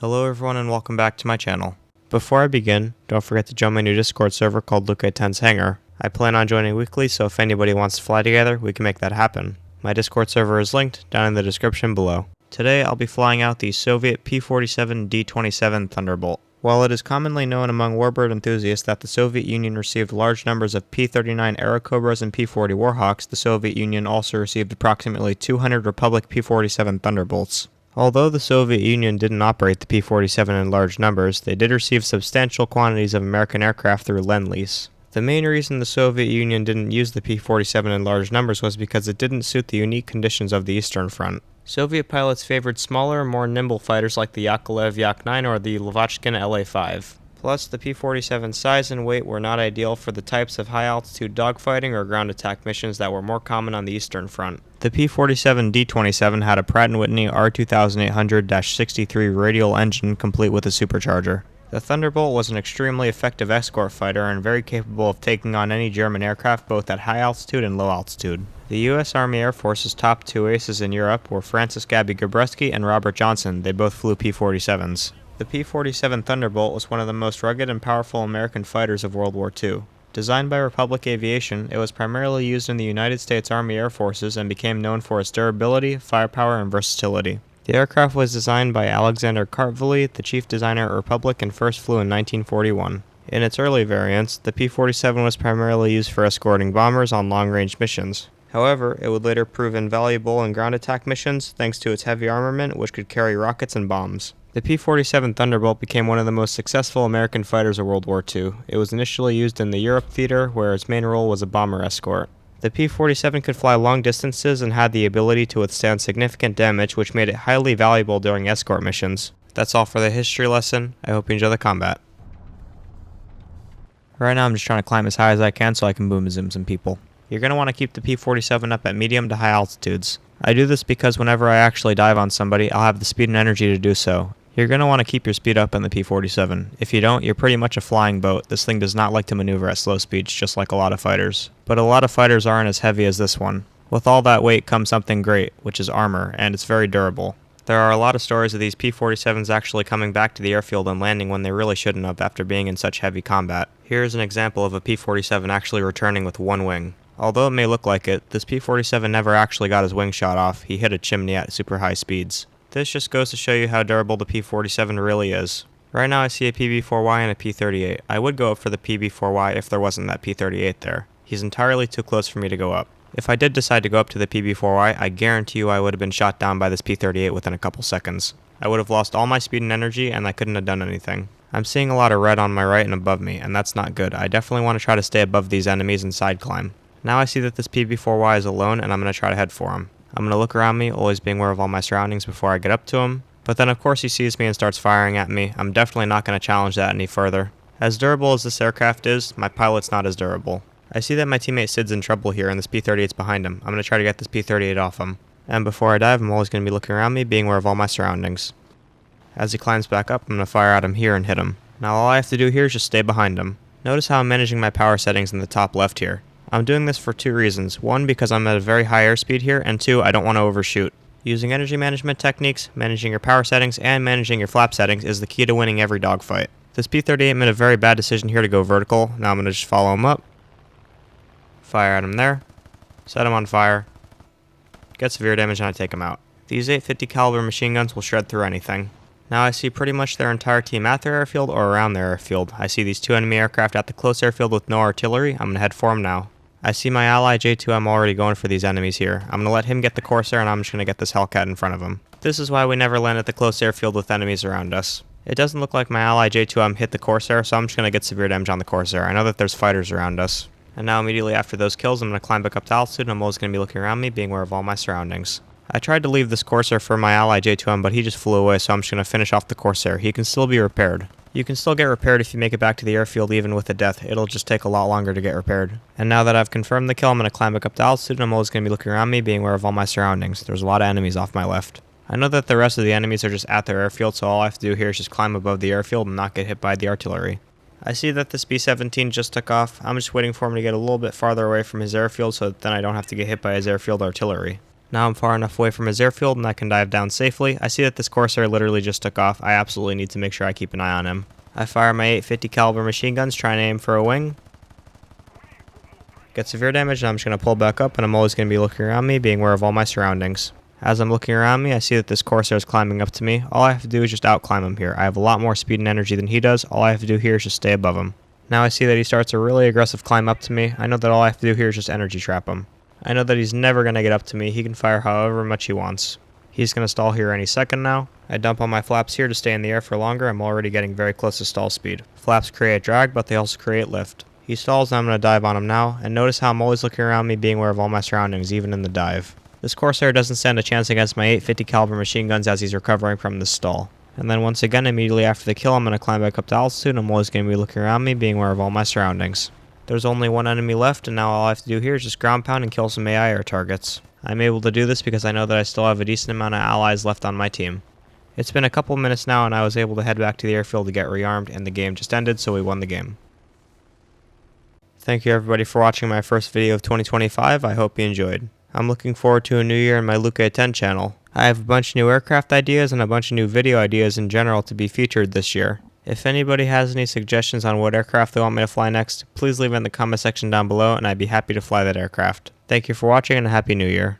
Hello everyone and welcome back to my channel. Before I begin, don't forget to join my new Discord server called Luke 10's Hangar. I plan on joining weekly, so if anybody wants to fly together, we can make that happen. My Discord server is linked down in the description below. Today I'll be flying out the Soviet P-47D-27 Thunderbolt. While it is commonly known among warbird enthusiasts that the Soviet Union received large numbers of P-39 Aerocobras and P-40 Warhawks, the Soviet Union also received approximately 200 Republic P-47 Thunderbolts. Although the Soviet Union didn't operate the P-47 in large numbers, they did receive substantial quantities of American aircraft through Lend-Lease. The main reason the Soviet Union didn't use the P-47 in large numbers was because it didn't suit the unique conditions of the Eastern Front. Soviet pilots favored smaller, more nimble fighters like the Yakolev Yak-9 or the Lavochkin La-5. Plus, the P-47's size and weight were not ideal for the types of high-altitude dogfighting or ground attack missions that were more common on the Eastern Front. The P-47D-27 had a Pratt & Whitney R2800-63 radial engine complete with a supercharger. The Thunderbolt was an extremely effective escort fighter and very capable of taking on any German aircraft both at high altitude and low altitude. The U.S. Army Air Force's top two aces in Europe were Francis Gabby Gabreski and Robert Johnson. They both flew P-47s. The P-47 Thunderbolt was one of the most rugged and powerful American fighters of World War II. Designed by Republic Aviation, it was primarily used in the United States Army Air Forces and became known for its durability, firepower, and versatility. The aircraft was designed by Alexander Kartveli, the chief designer at Republic, and first flew in 1941. In its early variants, the P-47 was primarily used for escorting bombers on long-range missions. However, it would later prove invaluable in ground attack missions thanks to its heavy armament, which could carry rockets and bombs. The P-47 Thunderbolt became one of the most successful American fighters of World War II. It was initially used in the Europe theater, where its main role was a bomber escort. The P-47 could fly long distances and had the ability to withstand significant damage, which made it highly valuable during escort missions. That's all for the history lesson. I hope you enjoy the combat. Right now I'm just trying to climb as high as I can so I can boom and zoom some people. You're going to want to keep the P-47 up at medium to high altitudes. I do this because whenever I actually dive on somebody, I'll have the speed and energy to do so. You're going to want to keep your speed up in the P-47. If you don't, you're pretty much a flying boat. This thing does not like to maneuver at slow speeds, just like a lot of fighters. But a lot of fighters aren't as heavy as this one. With all that weight comes something great, which is armor, and it's very durable. There are a lot of stories of these P-47s actually coming back to the airfield and landing when they really shouldn't have after being in such heavy combat. Here's an example of a P-47 actually returning with one wing. Although it may look like it, this P-47 never actually got his wing shot off. He hit a chimney at super high speeds. This just goes to show you how durable the P-47 really is. Right now I see a PB-4Y and a P-38. I would go up for the PB-4Y if there wasn't that P-38 there. He's entirely too close for me to go up. If I did decide to go up to the PB-4Y, I guarantee you I would have been shot down by this P-38 within a couple seconds. I would have lost all my speed and energy and I couldn't have done anything. I'm seeing a lot of red on my right and above me, and that's not good. I definitely want to try to stay above these enemies and side climb. Now I see that this PB-4Y is alone and I'm going to try to head for him. I'm going to look around me, always being aware of all my surroundings before I get up to him. But then of course he sees me and starts firing at me. I'm definitely not going to challenge that any further. As durable as this aircraft is, my pilot's not as durable. I see that my teammate Sid's in trouble here and this P-38's behind him. I'm going to try to get this P-38 off him. And before I dive, I'm always going to be looking around me, being aware of all my surroundings. As he climbs back up, I'm going to fire at him here and hit him. Now all I have to do here is just stay behind him. Notice how I'm managing my power settings in the top left here. I'm doing this for two reasons. One, because I'm at a very high airspeed here, and two, I don't want to overshoot. Using energy management techniques, managing your power settings, and managing your flap settings is the key to winning every dogfight. This P-38 made a very bad decision here to go vertical. Now I'm going to just follow him up. Fire at him there. Set him on fire. Get severe damage and I take him out. These 850 caliber machine guns will shred through anything. Now I see pretty much their entire team at their airfield or around their airfield. I see these two enemy aircraft at the close airfield with no artillery. I'm going to head for them now. I see my ally J2M already going for these enemies here. I'm going to let him get the Corsair and I'm just going to get this Hellcat in front of him. This is why we never land at the close airfield with enemies around us. It doesn't look like my ally J2M hit the Corsair, so I'm just going to get severe damage on the Corsair. I know that there's fighters around us. And now immediately after those kills, I'm going to climb back up to altitude and I'm always going to be looking around me, being aware of all my surroundings. I tried to leave this Corsair for my ally J2M, but he just flew away, so I'm just going to finish off the Corsair. He can still be repaired. You can still get repaired if you make it back to the airfield even with a death. It'll just take a lot longer to get repaired. And now that I've confirmed the kill, I'm going to climb back up to altitude and I'm always going to be looking around me, being aware of all my surroundings. There's a lot of enemies off my left. I know that the rest of the enemies are just at their airfield, so all I have to do here is just climb above the airfield and not get hit by the artillery. I see that this B-17 just took off. I'm just waiting for him to get a little bit farther away from his airfield so that then I don't have to get hit by his airfield artillery. Now I'm far enough away from his airfield and I can dive down safely. I see that this Corsair literally just took off. I absolutely need to make sure I keep an eye on him. I fire my 850 caliber machine guns, trying to aim for a wing. Get severe damage, and I'm just going to pull back up, and I'm always going to be looking around me, being aware of all my surroundings. As I'm looking around me, I see that this Corsair is climbing up to me. All I have to do is just outclimb him here. I have a lot more speed and energy than he does. All I have to do here is just stay above him. Now I see that he starts a really aggressive climb up to me. I know that all I have to do here is just energy trap him. I know that he's never going to get up to me. He can fire however much he wants. He's going to stall here any second now. I dump on my flaps here to stay in the air for longer. I'm already getting very close to stall speed. Flaps create drag, but they also create lift. He stalls, and I'm going to dive on him now. And notice how I'm always looking around me, being aware of all my surroundings, even in the dive. This Corsair doesn't stand a chance against my 850 caliber machine guns as he's recovering from this stall. And then once again, immediately after the kill, I'm going to climb back up to altitude. I'm always going to be looking around me, being aware of all my surroundings. There's only one enemy left, and now all I have to do here is just ground pound and kill some AI air targets. I'm able to do this because I know that I still have a decent amount of allies left on my team. It's been a couple minutes now, and I was able to head back to the airfield to get rearmed, and the game just ended, so we won the game. Thank you everybody for watching my first video of 2025. I hope you enjoyed. I'm looking forward to a new year in my Luke 10 channel. I have a bunch of new aircraft ideas and a bunch of new video ideas in general to be featured this year. If anybody has any suggestions on what aircraft they want me to fly next, please leave it in the comment section down below and I'd be happy to fly that aircraft. Thank you for watching and a happy new year.